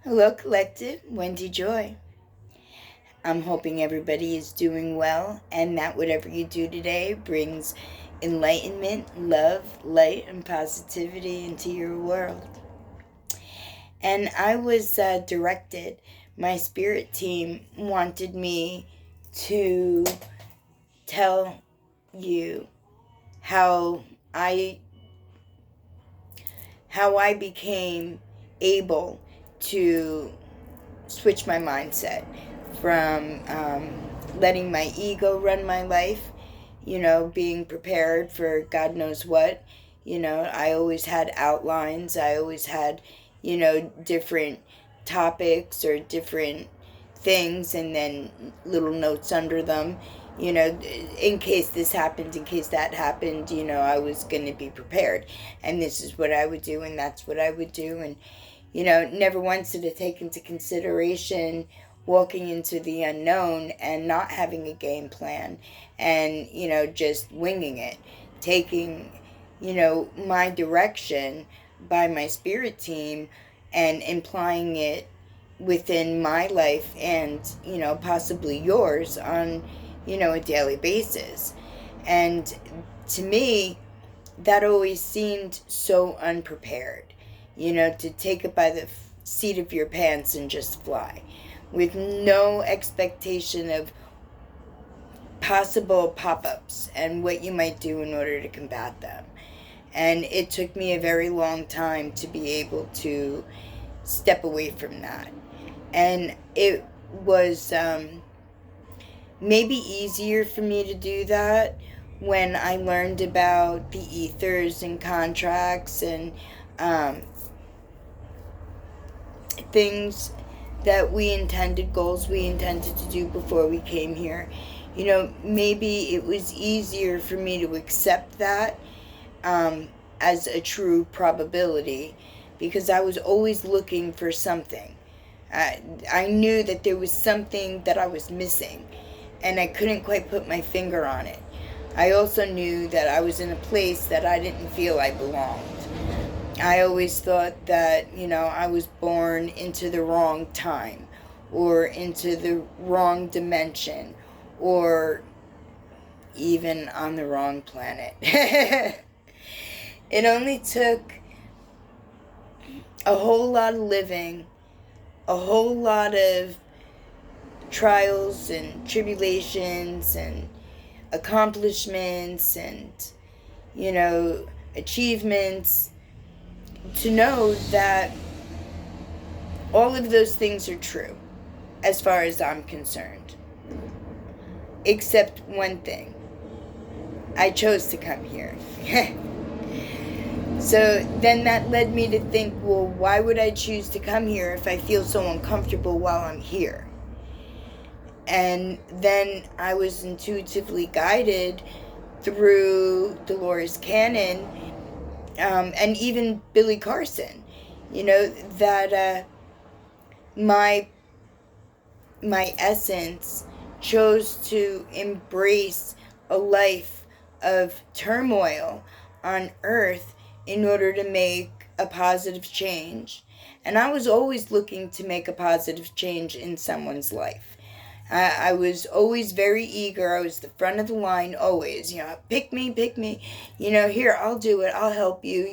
Hello, Collective. Wendy Joy. I'm hoping everybody is doing well and that whatever you do today brings enlightenment, love, light, and positivity into your world. And I was directed, my spirit team wanted me to tell you how I became able to switch my mindset from letting my ego run my life, being prepared for God knows what. I always had outlines. I always had, different topics or different things and then little notes under them, in case this happened, in case that happened, I was going to be prepared. And this is what I would do and that's what I would do. And never once did I take into consideration walking into the unknown and not having a game plan and, just winging it, taking, my direction by my spirit team and implying it within my life and, possibly yours on, a daily basis. And to me, that always seemed so unprepared, to take it by the seat of your pants and just fly with no expectation of possible pop-ups and what you might do in order to combat them. And it took me a very long time to be able to step away from that. And it was maybe easier for me to do that when I learned about the ethers and contracts and things that we intended, goals we intended to do before we came here. Maybe it was easier for me to accept that as a true probability because I was always looking for something. I knew that there was something that I was missing and I couldn't quite put my finger on it. I also knew that I was in a place that I didn't feel I belonged. I always thought that, I was born into the wrong time or into the wrong dimension or even on the wrong planet. It only took a whole lot of living, a whole lot of trials and tribulations and accomplishments and, achievements to know that all of those things are true as far as I'm concerned. Except one thing. I chose to come here. So then that led me to think, well, why would I choose to come here if I feel so uncomfortable while I'm here? And then I was intuitively guided through Dolores Cannon and even Billy Carson, that my essence chose to embrace a life of turmoil on earth in order to make a positive change. And I was always looking to make a positive change in someone's life. I was always very eager. I was the front of the line always, pick me, here, I'll do it, I'll help you,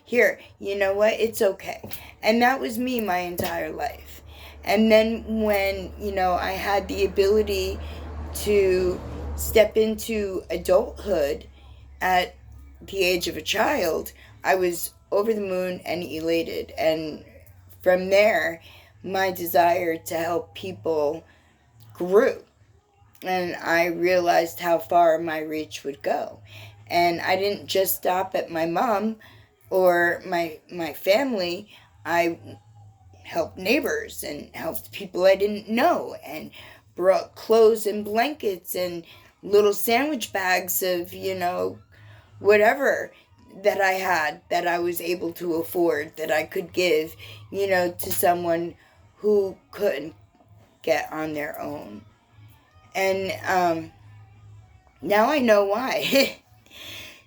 here, you know what, it's okay. And that was me my entire life. And then when, I had the ability to step into adulthood at the age of a child, I was over the moon and elated. And from there, my desire to help people grew. And I realized how far my reach would go. And I didn't just stop at my mom or my family. I helped neighbors and helped people I didn't know and brought clothes and blankets and little sandwich bags of, whatever that I had that I was able to afford that I could give, to someone who couldn't get on their own. And now I know why.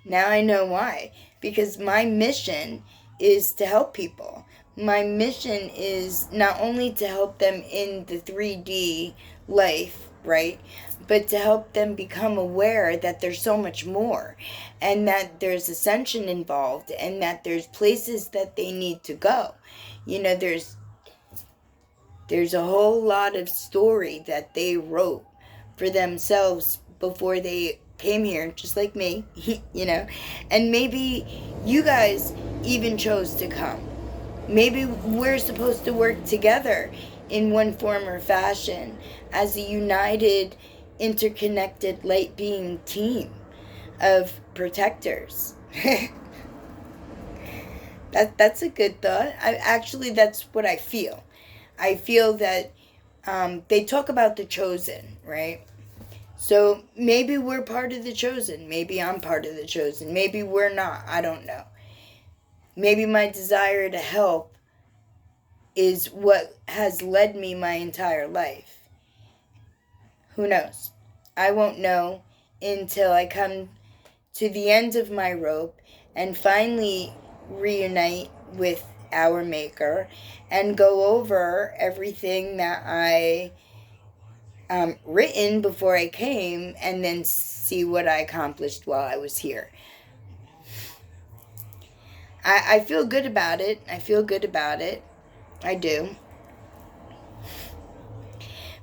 Now I know why. Because my mission is to help people. my mission is not only to help them in the 3D life, right? But to help them become aware that there's so much more, and that there's ascension involved, and that there's places that they need to go. You know, there's a whole lot of story that they wrote for themselves before they came here, just like me, you know. And maybe you guys even chose to come. Maybe we're supposed to work together in one form or fashion as a united, interconnected light being team of protectors. That's a good thought. That's what I feel. I feel that they talk about the chosen, right? So maybe we're part of the chosen. Maybe I'm part of the chosen. Maybe we're not. I don't know. Maybe my desire to help is what has led me my entire life. Who knows? I won't know until I come to the end of my rope and finally reunite with our Maker and go over everything that I written before I came, and then see what I accomplished while I was here. I feel good about it. I feel good about it. I do.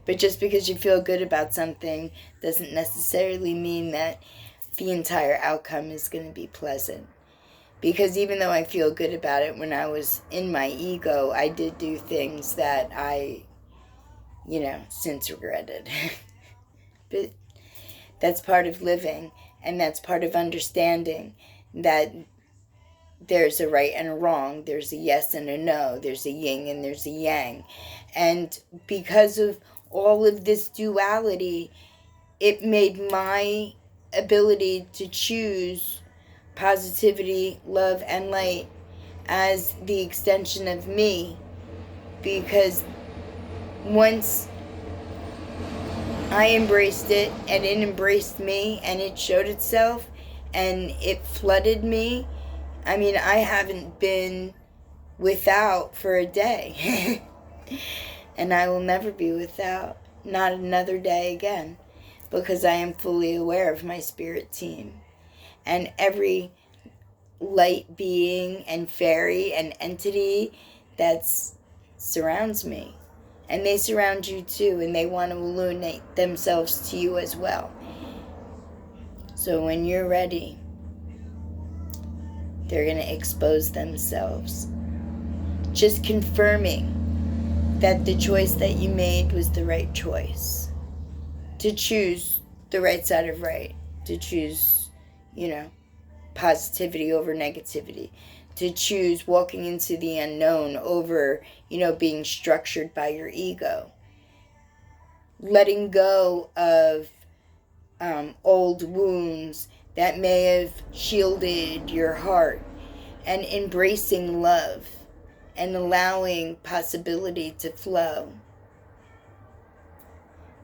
But just because you feel good about something doesn't necessarily mean that the entire outcome is going to be pleasant. Because even though I feel good about it, when I was in my ego, I did do things that I, since regretted. But that's part of living, and that's part of understanding that there's a right and a wrong, there's a yes and a no, there's a yin and there's a yang. And because of all of this duality, it made my ability to choose positivity, love, and light as the extension of me. Because once I embraced it, and it embraced me, and it showed itself, and it flooded me, I mean, I haven't been without for a day. And I will never be without, not another day again, because I am fully aware of my spirit team. And every light being and fairy and entity that surrounds me. And they surround you too, and they want to illuminate themselves to you as well. So when you're ready, they're going to expose themselves. Just confirming that the choice that you made was the right choice. To choose the right side of right. To choose, positivity over negativity. To choose walking into the unknown over, being structured by your ego. Letting go of old wounds that may have shielded your heart, and embracing love and allowing possibility to flow.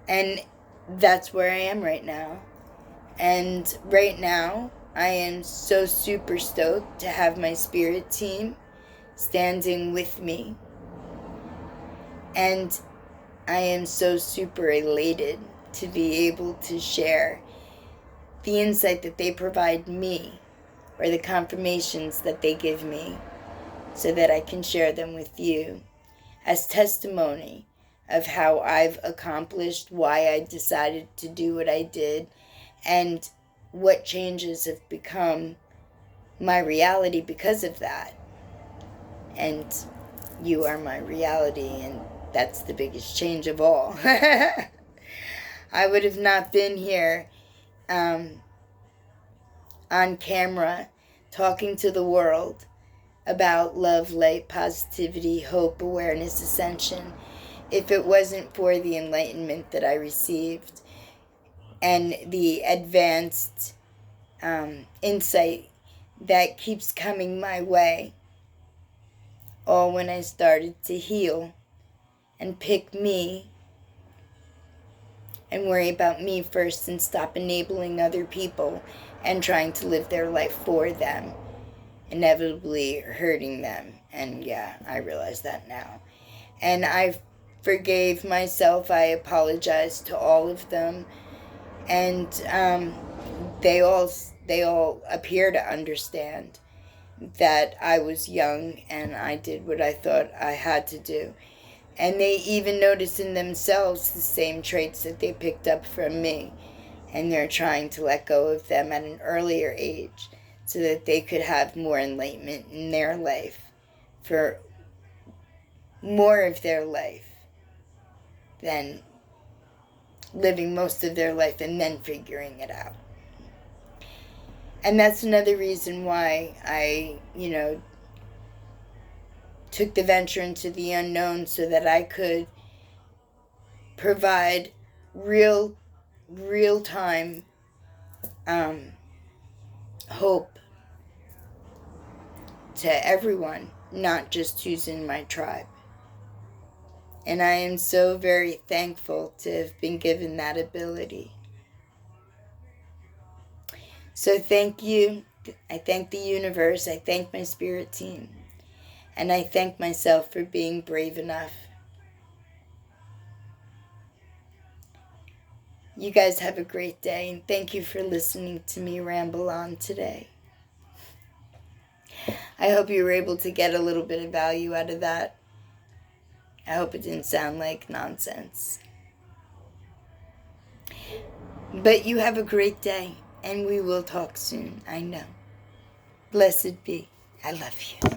And that's where I am right now. And right now, I am so super stoked to have my spirit team standing with me. And I am so super elated to be able to share the insight that they provide me, or the confirmations that they give me, so that I can share them with you as testimony of how I've accomplished, why I decided to do what I did, and what changes have become my reality because of that. And you are my reality, and that's the biggest change of all. I would have not been here on camera talking to the world about love, light, positivity, hope, awareness, ascension, if it wasn't for the enlightenment that I received and the advanced insight that keeps coming my way, all when I started to heal and pick me and worry about me first, and stop enabling other people and trying to live their life for them, inevitably hurting them And yeah, I realize that now. And I forgave myself. I apologized to all of them. And they all appear to understand that I was young and I did what I thought I had to do. And they even notice in themselves the same traits that they picked up from me. And they're trying to let go of them at an earlier age so that they could have more enlightenment in their life for more of their life than living most of their life and then figuring it out. And that's another reason why I, took the venture into the unknown, so that I could provide real time hope to everyone, not just who's in my tribe. And I am so very thankful to have been given that ability. So thank you. I thank the universe. I thank my spirit team. And I thank myself for being brave enough. You guys have a great day, and thank you for listening to me ramble on today. I hope you were able to get a little bit of value out of that. I hope it didn't sound like nonsense. But you have a great day, and we will talk soon, I know. Blessed be. I love you.